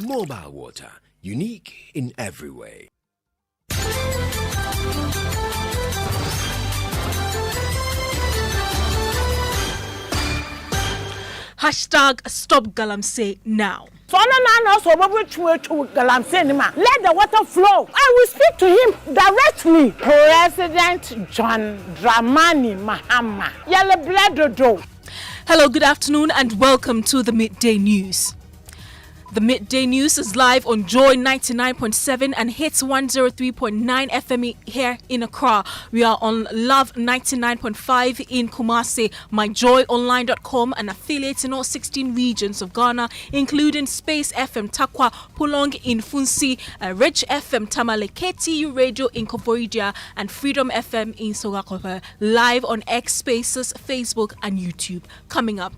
Mobile water, unique in every way. Hashtag stop Galamsey now. Let the water flow. I will speak to him directly. President John Dramani Mahama. Hello, good afternoon, and welcome to the Midday News. The Midday News is live on Joy 99.7 and Hits 103.9 FM here in Accra. We are on Love 99.5 in Kumasi, myjoyonline.com, and affiliates in all 16 regions of Ghana, including Space FM Takwa, Pulong in Funsi, Rich FM Tamale, KTU Radio in Koforidua, and Freedom FM in Sogakope. Live on X Spaces, Facebook, and YouTube. Coming up,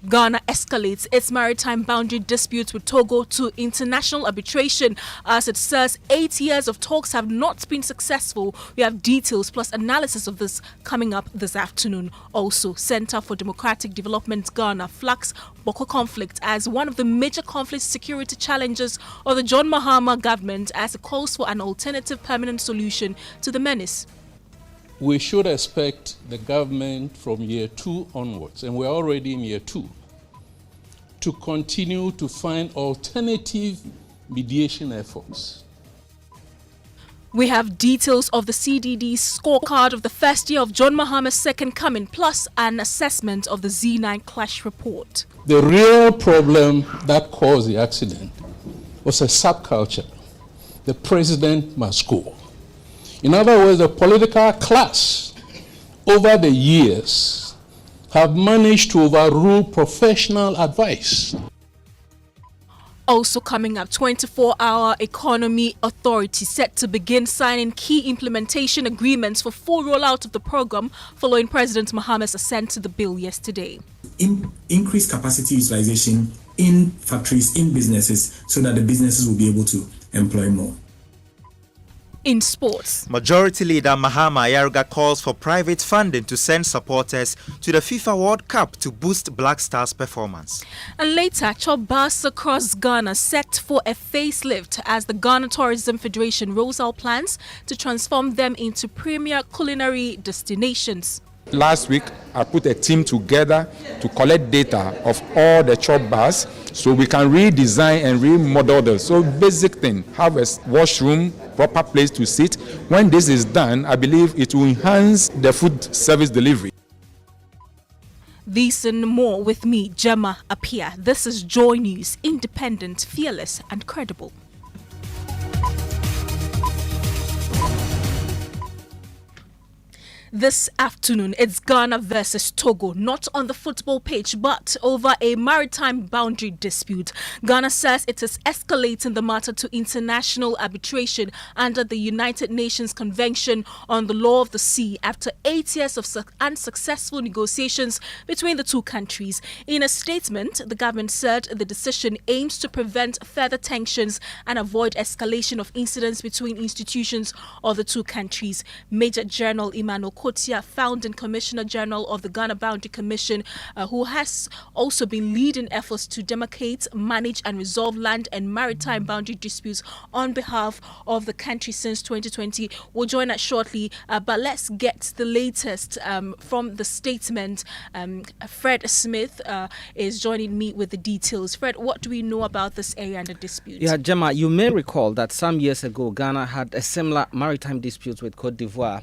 Ghana escalates its maritime boundary disputes with Togo to international arbitration as it says 8 years of talks have not been successful. We have details plus analysis of this coming up this afternoon. Also, Center for Democratic Development Ghana flags Boko conflict as one of the major conflict security challenges of the John Mahama government as it calls for an alternative permanent solution to the menace. We should expect the government from year 2 onwards, and we're already in year 2, to continue to find alternative mediation efforts. We have details of the CDD's scorecard of the first year of John Mahama's second coming, plus an assessment of the Z9 clash report. The real problem that caused the accident was a subculture. The president must go. In other words, the political class over the years have managed to overrule professional advice. Also coming up, 24-hour economy authority set to begin signing key implementation agreements for full rollout of the program following President Mahama's assent to the bill yesterday. Increase capacity utilization in factories, in businesses, so that the businesses will be able to employ more. In sports, Majority Leader Mahama Ayariga calls for private funding to send supporters to the FIFA World Cup to boost Black Stars' performance. And later, chop bars across Ghana set for a facelift as the Ghana Tourism Federation rolls out plans to transform them into premier culinary destinations. Last week, I put a team together to collect data of all the chop bars so we can redesign and remodel them. So basic thing, have a washroom, proper place to sit. When this is done, I believe it will enhance the food service delivery. These and more with me, Gemma Appiah. This is Joy News, independent, fearless and credible. This afternoon, it's Ghana versus Togo, not on the football pitch, but over a maritime boundary dispute. Ghana says it is escalating the matter to international arbitration under the United Nations Convention on the Law of the Sea after 8 years of unsuccessful negotiations between the two countries. In a statement, the government said the decision aims to prevent further tensions and avoid escalation of incidents between institutions of the two countries. Major General Emmanuel Kotia, founding Commissioner General of the Ghana Boundary Commission, who has also been leading efforts to demarcate, manage and resolve land and maritime boundary disputes on behalf of the country since 2020, will join us shortly. But let's get the latest from the statement. Fred Smith is joining me with the details. Fred, what do we know about this area under dispute? Yeah, Gemma, you may recall that some years ago, Ghana had a similar maritime dispute with Cote d'Ivoire.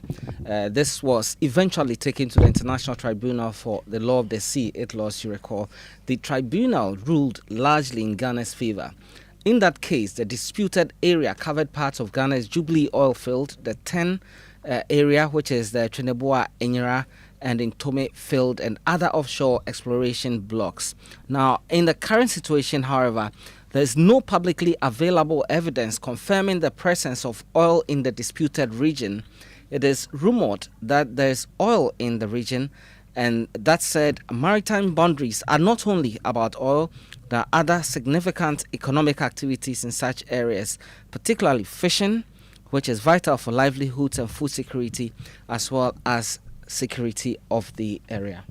This was eventually taken to the International Tribunal for the Law of the Sea, ITLAW, you recall. The tribunal ruled largely in Ghana's favor. In that case, the disputed area covered parts of Ghana's Jubilee oil field, the 10 area, which is the Trineboa, Enyera, and in Tome field, and other offshore exploration blocks. Now, in the current situation, however, there is no publicly available evidence confirming the presence of oil in the disputed region. It is rumored that there is oil in the region, and that said, maritime boundaries are not only about oil. There are other significant economic activities in such areas, particularly fishing, which is vital for livelihoods and food security, as well as security of the area.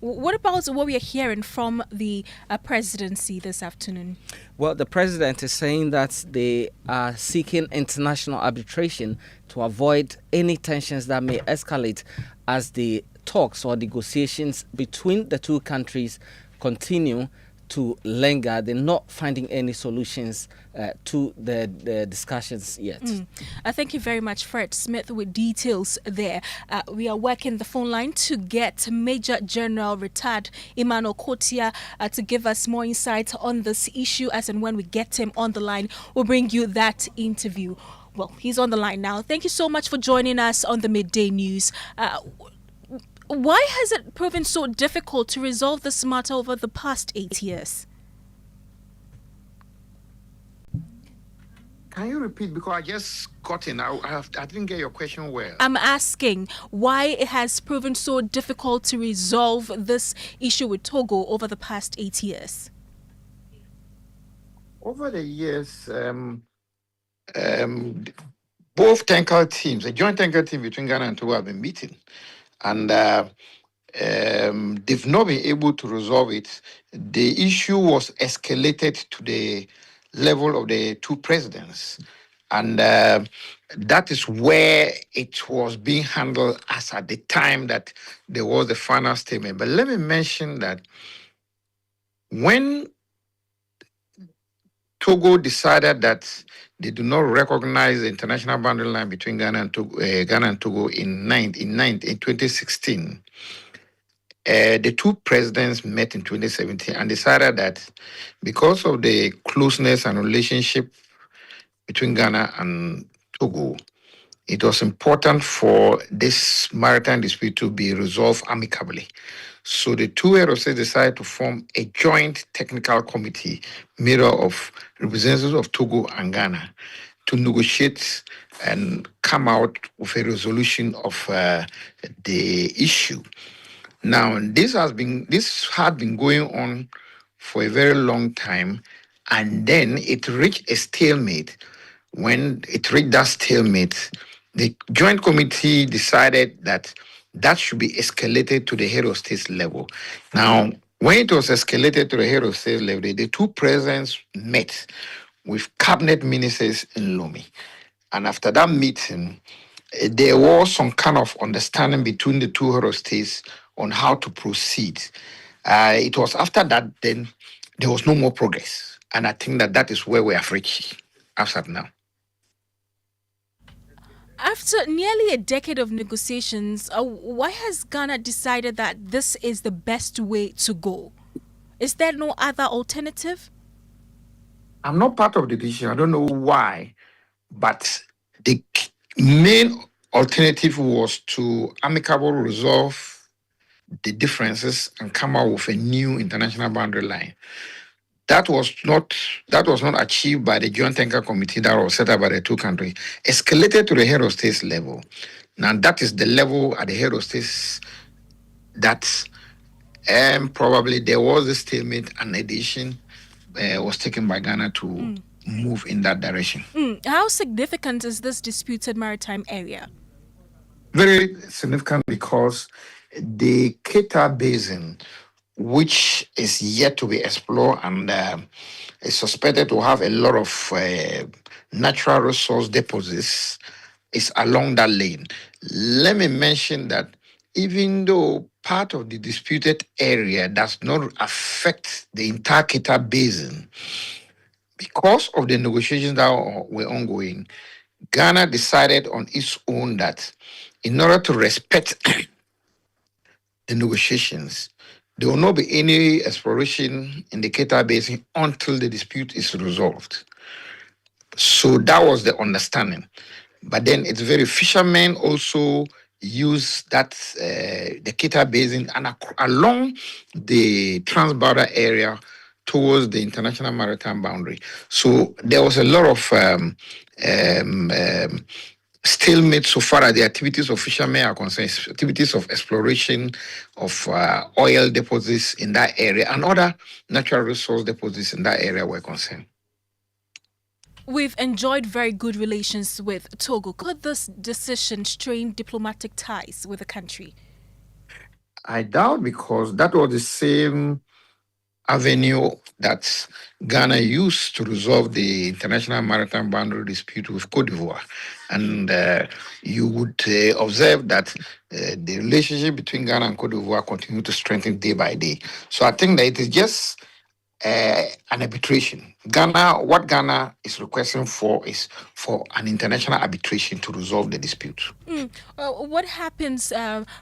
What about what we are hearing from the presidency this afternoon? Well, the president is saying that they are seeking international arbitration to avoid any tensions that may escalate as the talks or negotiations between the two countries continue to linger. They're not finding any solutions to the discussions yet. Thank you very much, Fred Smith, with details there. We are working the phone line to get Major General retired Emmanuel Kotia to give us more insight on this issue. As and when we get him on the line, we'll bring you that interview. Well, he's on the line now. Thank you so much for joining us on the Midday News. Why has it proven so difficult to resolve this matter over the past 8 years? Can you repeat? Because I just got in. I didn't get your question well. I'm asking why it has proven so difficult to resolve this issue with Togo over the past 8 years. Over the years, both technical teams, a joint technical team between Ghana and Togo, have been meeting. And they've not been able to resolve it. The issue was escalated to the level of the two presidents. And that is where it was being handled as at the time that there was the final statement. But let me mention that when Togo decided that they do not recognize the international boundary line between Ghana and Togo, in 2016. The two presidents met in 2017 and decided that because of the closeness and relationship between Ghana and Togo, it was important for this maritime dispute to be resolved amicably. So the two head of state decided to form a joint technical committee made up of representatives of Togo and Ghana to negotiate and come out with a resolution of the issue. Now, this had been going on for a very long time, and then it reached a stalemate. When it reached that stalemate, the joint committee decided that should be escalated to the head of state level. Now, when it was escalated to the head of state level, the two presidents met with cabinet ministers in Lomé. And after that meeting, there was some kind of understanding between the two head of states on how to proceed. It was after that, then there was no more progress. And I think that is where we have reached as of now. After nearly a decade of negotiations, why has Ghana decided that this is the best way to go? Is there no other alternative? I'm not part of the decision. I don't know why, but the main alternative was to amicably resolve the differences and come out with a new international boundary line. That was not achieved by the Joint Technical Committee that was set up by the two countries. Escalated to the head of states level. Now that is the level at the head of states that probably there was a statement and addition was taken by Ghana to move in that direction. How significant is this disputed maritime area? Very significant because the Keta Basin, which is yet to be explored and is suspected to have a lot of natural resource deposits, is along that lane. Let me mention that even though part of the disputed area does not affect the entire Keta Basin, because of the negotiations that were ongoing, Ghana decided on its own that in order to respect the negotiations, there will not be any exploration in the Keta Basin until the dispute is resolved. So that was the understanding. But then it's very fishermen also use that the Keta Basin and along the trans-border area towards the international maritime boundary. So there was a lot of stalemate so far as the activities of fishermen are concerned, activities of exploration of oil deposits in that area and other natural resource deposits in that area were concerned. We've enjoyed very good relations with Togo. Could this decision strain diplomatic ties with the country? I doubt, because that was the same avenue that Ghana used to resolve the international maritime boundary dispute with Cote d'Ivoire. And you would observe that the relationship between Ghana and Cote d'Ivoire continued to strengthen day by day. So I think that it is just an arbitration. What Ghana is requesting for is for an international arbitration to resolve the dispute. What happens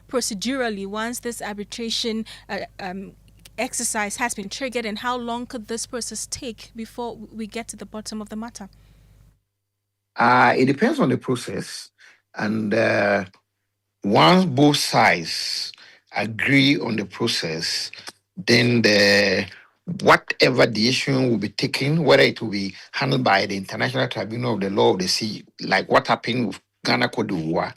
procedurally once this arbitration exercise has been triggered, and how long could this process take before we get to the bottom of the matter? It depends on the process, and once both sides agree on the process, then whatever decision will be taken, whether it will be handled by the International Tribunal of the Law of the Sea, like what happened with Ghana Cote d'Ivoire,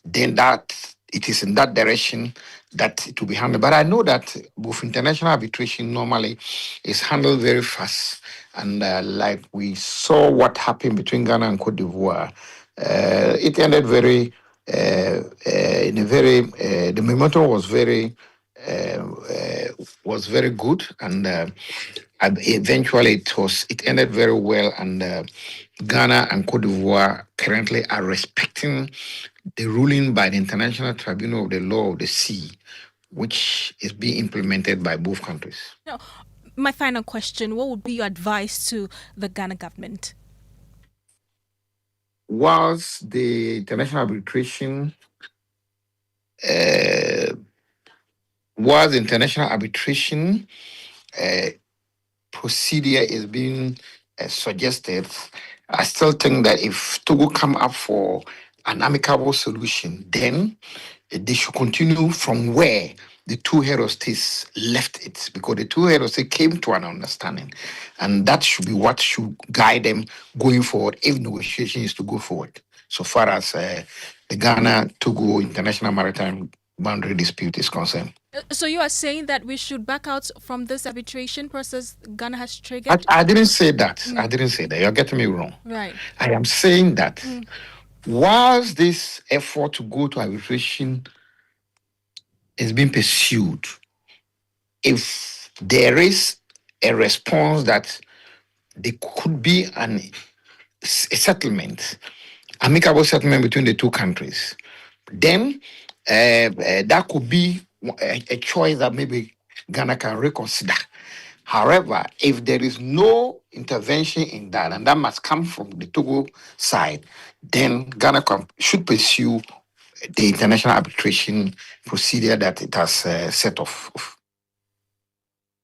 then that it is in that direction that it will be handled. But I know that with international arbitration normally is handled very fast, and like we saw what happened between Ghana and Cote d'Ivoire, it ended very in a very the momentum was very good, and eventually it ended very well, and Ghana and Cote d'Ivoire currently are respecting the ruling by the International Tribunal of the Law of the Sea, which is being implemented by both countries. Now, my final question: what would be your advice to the Ghana government? Whilst the international arbitration procedure is being suggested, I still think that if Togo come up for an amicable solution, then they should continue from where the two head of states left it, because the two head of states came to an understanding, and that should be what should guide them going forward if negotiation is to go forward. So far as the Ghana-Togo international maritime boundary dispute is concerned. So you are saying that we should back out from this arbitration process Ghana has triggered? I didn't say that. I didn't say that. You're getting me wrong. Right. I am saying that whilst this effort to go to arbitration is being pursued, if there is a response that there could be a settlement, amicable settlement between the two countries, then that could be a choice that maybe Ghana can reconsider. However, if there is no intervention in that, and that must come from the Togo side, then Ghana should pursue the international arbitration procedure that it has set off.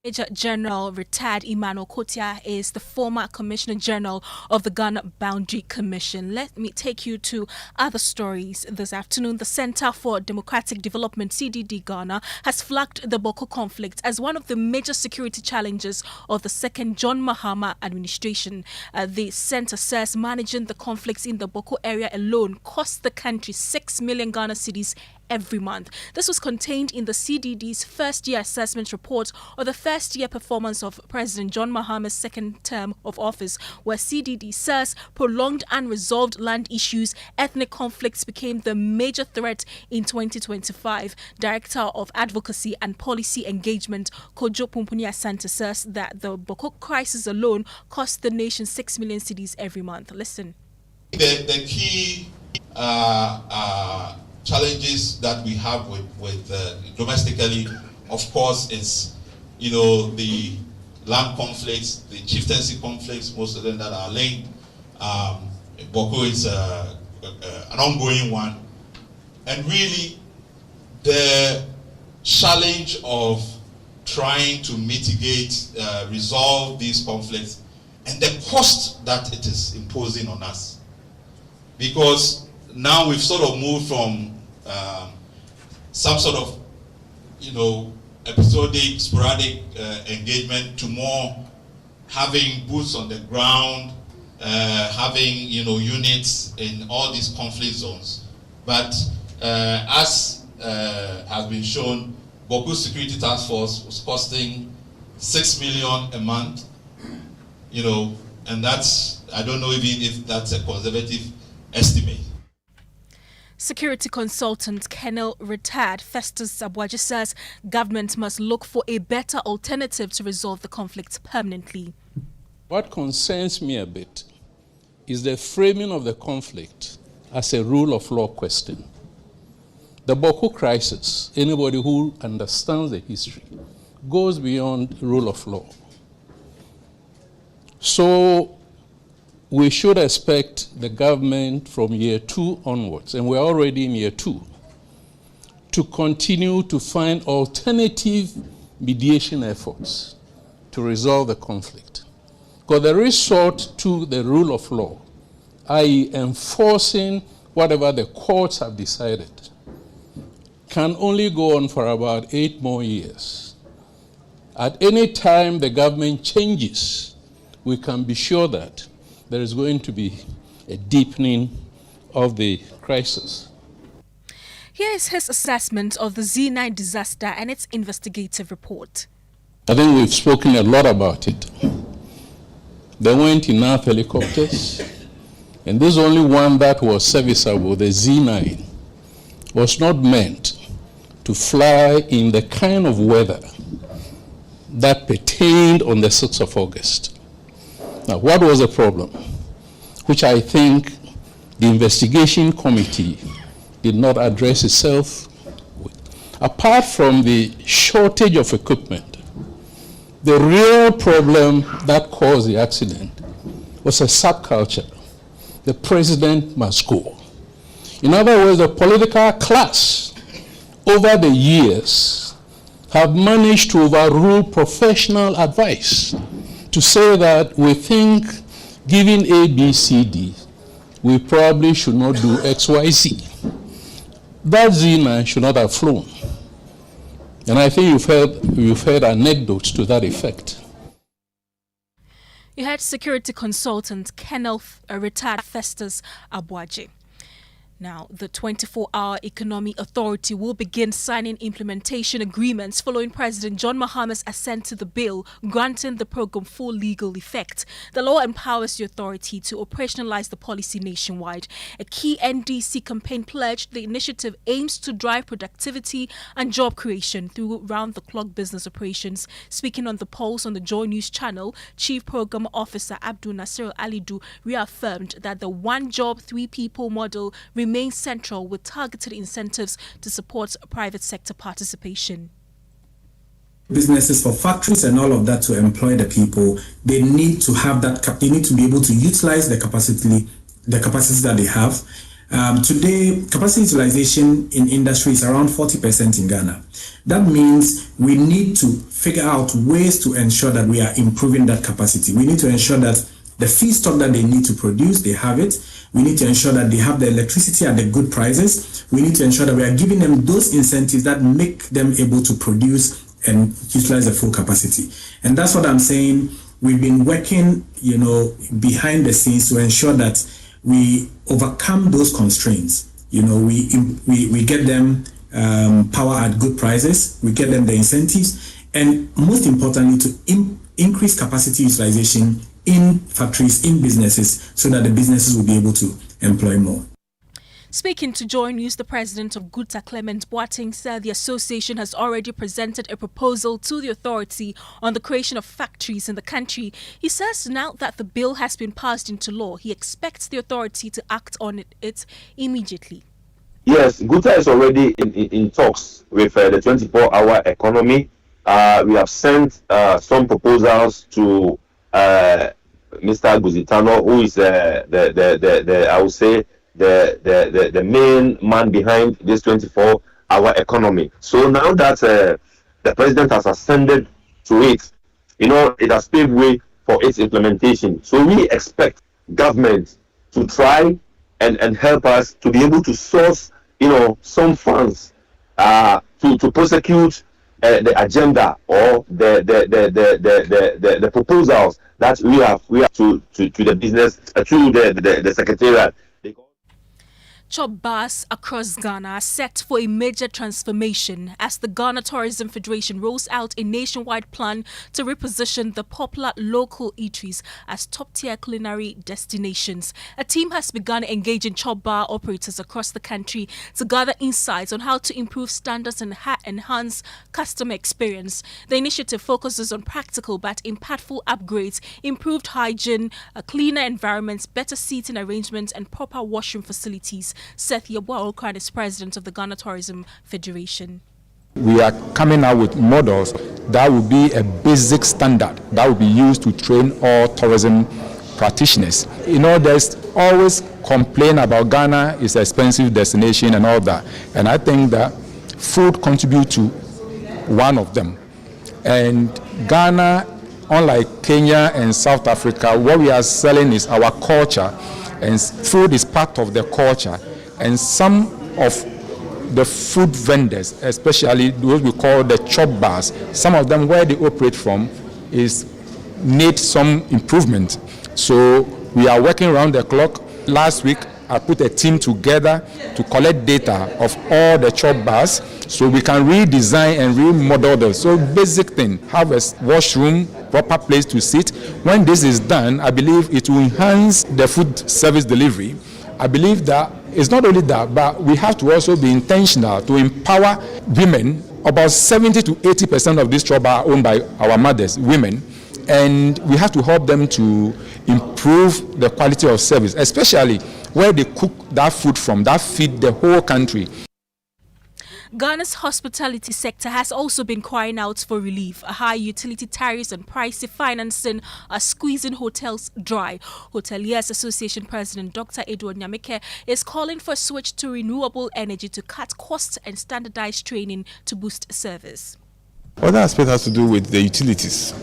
Major General retired Emmanuel Kotia is the former Commissioner General of the Ghana Boundary Commission. Let me take you to other stories this afternoon. The Center for Democratic Development, CDD Ghana, has flagged the Boko conflict as one of the major security challenges of the second John Mahama administration. The center says managing the conflicts in the Boko area alone cost the country 6 million Ghana cedis every month. This was contained in the CDD's first-year assessment report of the first-year performance of President John Mahama's second term of office, where CDD says prolonged unresolved land issues, ethnic conflicts became the major threat in 2025. Director of Advocacy and Policy Engagement, Kojo Pumpuni Asante, says that the Boko crisis alone cost the nation 6 million cedis every month. Listen. The key challenges that we have with domestically, of course, is the land conflicts, the chieftaincy conflicts, most of them that are linked. Boko is an ongoing one, and really the challenge of trying to mitigate, resolve these conflicts, and the cost that it is imposing on us, because now we've sort of moved from some sort of, episodic, sporadic engagement to more having boots on the ground, having, units in all these conflict zones. But as has been shown, Boko Security Task Force was costing 6 million a month, and that's, I don't know even if that's a conservative estimate. Security consultant Colonel Retired Festus Abuaji says government must look for a better alternative to resolve the conflict permanently. What concerns me a bit is the framing of the conflict as a rule of law question. The Boko crisis, anybody who understands the history, goes beyond rule of law. So we should expect the government from year 2 onwards, and we're already in year 2, to continue to find alternative mediation efforts to resolve the conflict. Because the resort to the rule of law, i.e. enforcing whatever the courts have decided, can only go on for about 8 more years. At any time the government changes, we can be sure that there is going to be a deepening of the crisis. Here is his assessment of the Z9 disaster and its investigative report. I think we've spoken a lot about it. They went enough helicopters, and this only one that was serviceable, the Z9, was not meant to fly in the kind of weather that pertained on the 6th of August. Now, what was the problem? Which I think the investigation committee did not address itself with. Apart from the shortage of equipment, the real problem that caused the accident was a subculture. The president must go. In other words, the political class over the years have managed to overrule professional advice to say that we think, given A, B, C, D, we probably should not do X, Y, Z. That Z9 should not have flown. And I think you've heard anecdotes to that effect. You had security consultant Colonel Retired Festus Abuaji. Now, the 24-hour Economy Authority will begin signing implementation agreements following President John Mahama's assent to the bill, granting the program full legal effect. The law empowers the authority to operationalize the policy nationwide. A key NDC campaign pledged the initiative aims to drive productivity and job creation through round-the-clock business operations. Speaking on the Pulse on the Joy News channel, Chief Program Officer Abdul Nasir Alidu reaffirmed that the one job, three people model remains central with targeted incentives to support private sector participation. Businesses, for factories and all of that to employ the people, they need to have that. They need to be able to utilize the capacity that they have. Today, capacity utilization in industry is around 40% in Ghana. That means we need to figure out ways to ensure that we are improving that capacity. We need to ensure that the feedstock that they need to produce, they have it. We need to ensure that they have the electricity at the good prices. We need to ensure that we are giving them those incentives that make them able to produce and utilize the full capacity. And that's what I'm saying. We've been working, behind the scenes to ensure that we overcome those constraints. We get them power at good prices. We get them the incentives, and most importantly, to increase capacity utilization in factories, in businesses, so that the businesses will be able to employ more. Speaking to Joy News, the president of GUTA, Clement Boateng, said the association has already presented a proposal to the authority on the creation of factories in the country. He says now that the bill has been passed into law, he expects the authority to act on it immediately. Yes, GUTA is already in talks with the 24-hour economy. We have sent some proposals to Mr. Guzitano, who is the main man behind this 24-hour economy. So now that the president has ascended to it, it has paved way for its implementation. So we expect government to try and help us to be able to source, some funds to prosecute the agenda or the proposals that we have to the business, to the secretariat. Chop bars across Ghana are set for a major transformation as the Ghana Tourism Federation rolls out a nationwide plan to reposition the popular local eateries as top-tier culinary destinations. A team has begun engaging chop bar operators across the country to gather insights on how to improve standards and enhance customer experience. The initiative focuses on practical but impactful upgrades, improved hygiene, cleaner environments, better seating arrangements, and proper washroom facilities. Seth Yeboah is president of the Ghana Tourism Federation. We are coming out with models that will be a basic standard that will be used to train all tourism practitioners. You know, there's always complaint about Ghana is an expensive destination and all that. And I think that food contributes to one of them. And Ghana, unlike Kenya and South Africa, what we are selling is our culture, and food is part of the culture. And some of the food vendors, especially those we call the chop bars, some of them where they operate from need some improvement. So we are working around the clock. Last week, I put a team together to collect data of all the chop bars so we can redesign and remodel them. So basic thing, have a washroom, proper place to sit. When this is done, I believe it will enhance the food service delivery. I believe that it's not only that, but we have to also be intentional to empower women. About 70 to 80% of these chop bars are owned by our mothers, women. And we have to help them to improve the quality of service, especially where they cook that food from, that feed the whole country. Ghana's hospitality sector has also been crying out for relief. High utility tariffs and pricey financing are squeezing hotels dry. Hoteliers Association President Dr. Edward Nyameke is calling for a switch to renewable energy to cut costs and standardized training to boost service. Other aspect has to do with the utilities,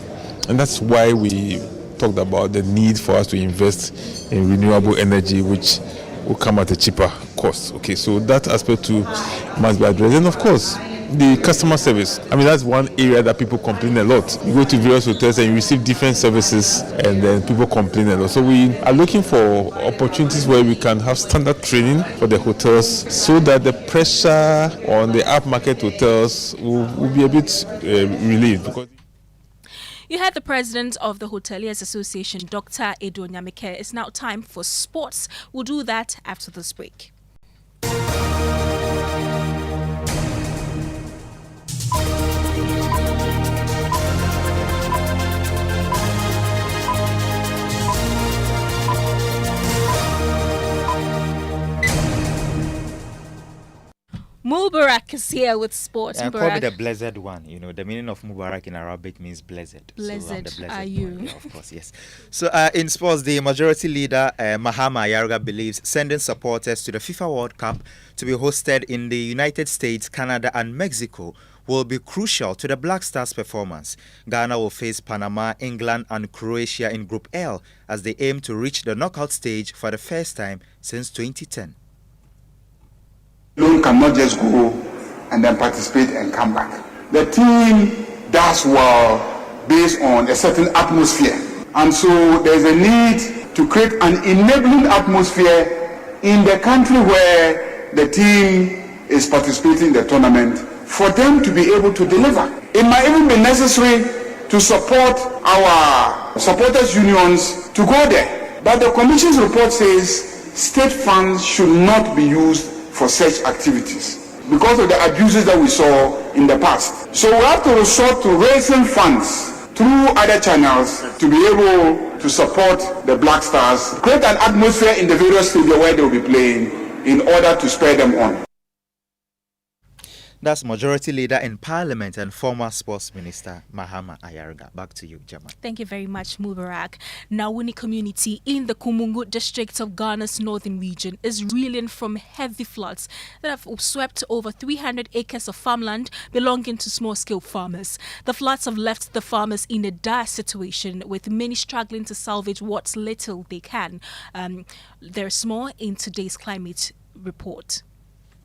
and that's why we talked about the need for us to invest in renewable energy, which will come at a cheaper cost. Okay, so that aspect too must be addressed. And of course, the customer service. I mean, that's one area that people complain a lot. You go to various hotels and you receive different services, and then people complain a lot. So we are looking for opportunities where we can have standard training for the hotels so that the pressure on the upmarket hotels will be a bit relieved. Because you heard the president of the Hoteliers Association, Dr. Edo Nyameke. It's now time for sports. We'll do that after this break. Mubarak is here with sports. And call me the blessed one. You know, the meaning of Mubarak in Arabic means blessed. Blessed, so I'm the blessed are you? one. Yeah, of course, yes. So in sports, the majority leader, Mahama Ayarga, believes sending supporters to the FIFA World Cup to be hosted in the United States, Canada and Mexico will be crucial to the Black Stars' performance. Ghana will face Panama, England and Croatia in Group L as they aim to reach the knockout stage for the first time since 2010. Alone cannot just go and then participate and come back. The team does well based on a certain atmosphere. And so there's a need to create an enabling atmosphere in the country where the team is participating in the tournament for them to be able to deliver. It might even be necessary to support our supporters unions to go there. But the Commission's report says state funds should not be used for such activities because of the abuses that we saw in the past. So we have to resort to raising funds through other channels to be able to support the Black Stars, create an atmosphere in the various stadiums where they will be playing in order to spur them on. That's Majority Leader in Parliament and former Sports Minister Mahama Ayarga. Back to you, Gemma. Thank you very much, Mubarak. Nawuni community in the Kumungu district of Ghana's northern region is reeling from heavy floods that have swept over 300 acres of farmland belonging to small-scale farmers. The floods have left the farmers in a dire situation, with many struggling to salvage what little they can. There's more in today's climate report.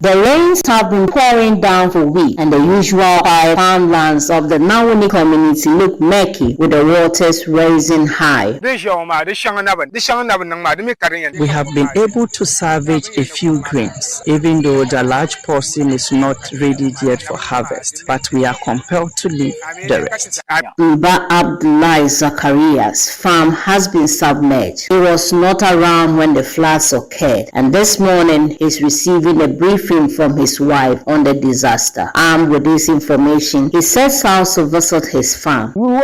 The rains have been pouring down for weeks, and the usual farmlands of the Nawuni community look murky with the waters rising high. We have been able to salvage a few grains, even though the large portion is not ready yet for harvest, but we are compelled to leave the rest. Uba Abdullah Zachariah's farm has been submerged. He was not around when the floods occurred, and this morning he's receiving a briefing from his wife on the disaster. Armed with this information, he sets out to visit his farm. We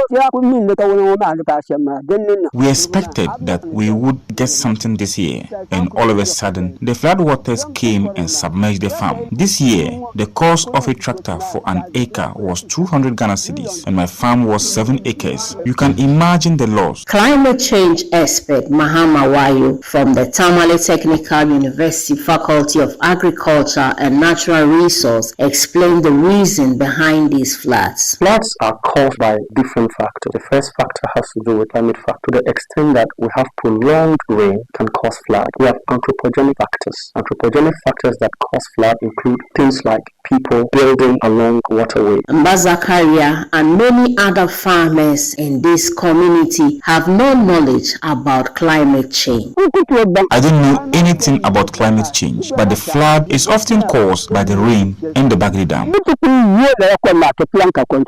expected that we would get something this year, and all of a sudden, the floodwaters came and submerged the farm. This year, the cost of a tractor for an acre was 200 Ghana cedis, and my farm was 7 acres. You can imagine the loss. Climate change expert Mahama Wayo from the Tamale Technical University Faculty of Agriculture and Natural Resource explained the reason behind these floods. Floods are caused by different factors. The first factor has to do with climate factor. To the extent that we have prolonged rain can cause flood. We have anthropogenic factors. Anthropogenic factors that cause flood include things like people building along waterways. Mbazakaria and many other farmers in this community have no knowledge about climate change. I don't know anything about climate change, but the flood is often caused by the rain and the Bagri Dam. The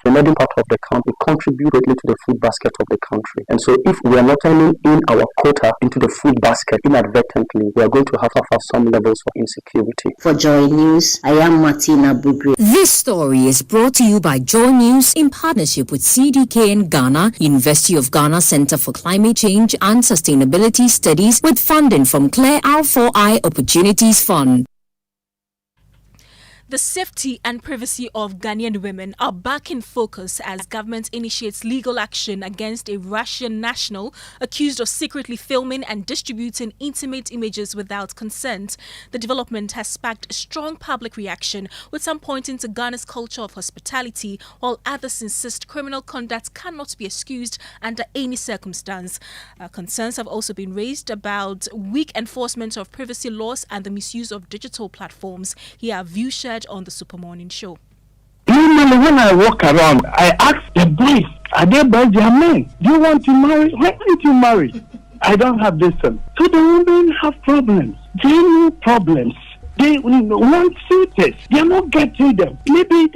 northern part of the country contribute greatly to the food basket of the country. And so if we are not turning in our quota into the food basket inadvertently, we are going to have some levels of insecurity. For Joy News, I am Martina Bugri. This story is brought to you by Joy News in partnership with CDK in Ghana, University of Ghana Center for Climate Change and Sustainability Studies with funding from Claire R4I Opportunities Fund. The safety and privacy of Ghanaian women are back in focus as government initiates legal action against a Russian national accused of secretly filming and distributing intimate images without consent. The development has sparked strong public reaction, with some pointing to Ghana's culture of hospitality, while others insist criminal conduct cannot be excused under any circumstance. Concerns have also been raised about weak enforcement of privacy laws and the misuse of digital platforms. Here are views shared on the Super Morning Show. Normally, when I walk around, I ask the boys, are they boys? They are men. Do you want to marry? Why don't you marry? I don't have this one. So the women have problems. Genuine problems. They want suitors. They are not getting them. Maybe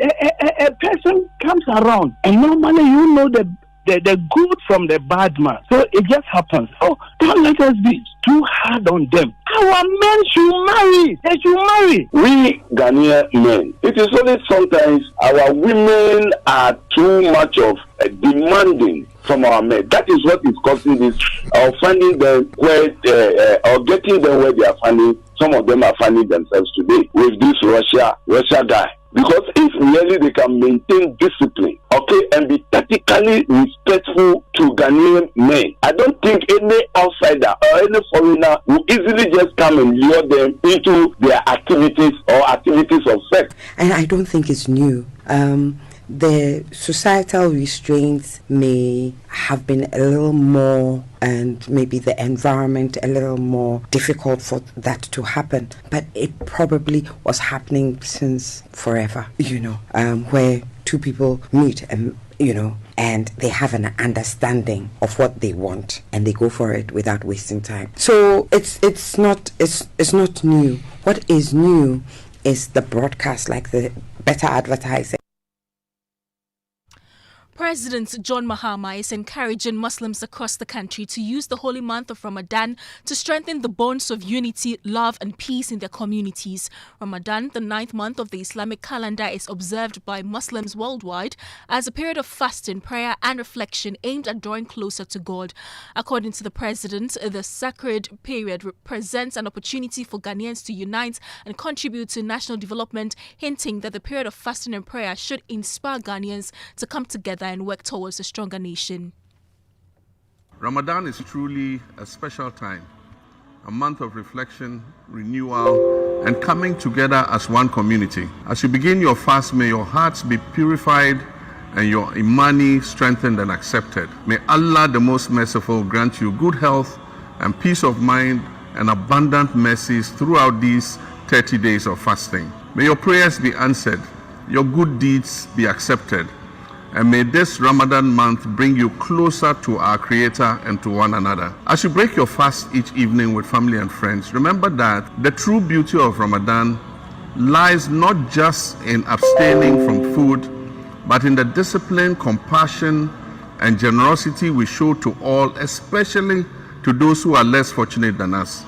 a person comes around, and normally you know the good from the bad man. So it just happens. Oh, don't let us be too hard on them. Our men should marry. They should marry. We Ghanaian men, it is only sometimes our women are too much of demanding from our men. That is what is causing this, or finding them where, or getting them where they are finding. Some of them are finding themselves today with this Russia guy. Because if really they can maintain discipline, okay, and be tactically respectful to Ghanaian men, I don't think any outsider or any foreigner will easily just come and lure them into their activities or activities of sex. And I don't think it's new. The societal restraints may have been a little more, and maybe the environment a little more difficult for that to happen, but it probably was happening since forever, where two people meet and and they have an understanding of what they want and they go for it without wasting time. So it's not new. What is new is the broadcast, like the better advertising. President John Mahama is encouraging Muslims across the country to use the holy month of Ramadan to strengthen the bonds of unity, love and peace in their communities. Ramadan, the 9th month of the Islamic calendar, is observed by Muslims worldwide as a period of fasting, prayer and reflection aimed at drawing closer to God. According to the president, the sacred period presents an opportunity for Ghanaians to unite and contribute to national development, hinting that the period of fasting and prayer should inspire Ghanaians to come together and work towards a stronger nation. Ramadan is truly a special time, a month of reflection, renewal, and coming together as one community. As you begin your fast, may your hearts be purified and your imani strengthened and accepted. May Allah, the most merciful, grant you good health and peace of mind and abundant mercies throughout these 30 days of fasting. May your prayers be answered, your good deeds be accepted, and may this Ramadan month bring you closer to our Creator and to one another. As you break your fast each evening with family and friends, remember that the true beauty of Ramadan lies not just in abstaining from food, but in the discipline, compassion, and generosity we show to all, especially to those who are less fortunate than us.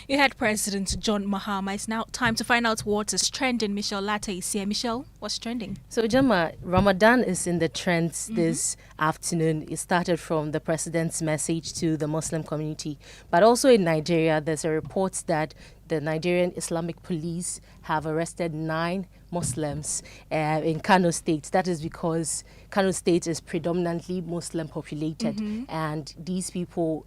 You had President John Mahama. It's now time to find out what is trending. Michelle Latte is here. Michelle, what's trending? So, Gemma, Ramadan is in the trends this afternoon. It started from the president's message to the Muslim community. But also in Nigeria, there's a report that the Nigerian Islamic police have arrested 9 Muslims in Kano State. That is because Kano State is predominantly Muslim populated, and these people,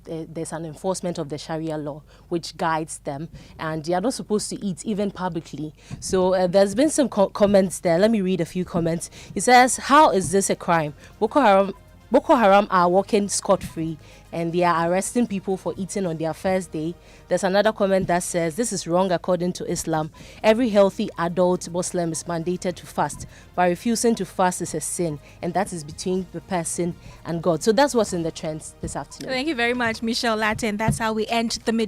there's an enforcement of the Sharia law which guides them, and they are not supposed to eat even publicly. So there's been some comments there. Let me read a few comments. It says, how is this a crime? Boko Haram are walking scot-free and they are arresting people for eating on their first day. There's another comment that says, this is wrong according to Islam. Every healthy adult Muslim is mandated to fast, but refusing to fast is a sin, and that is between the person and God. So that's what's in the trends this afternoon. Thank you very much, Michelle Latte, and that's how we end the midday.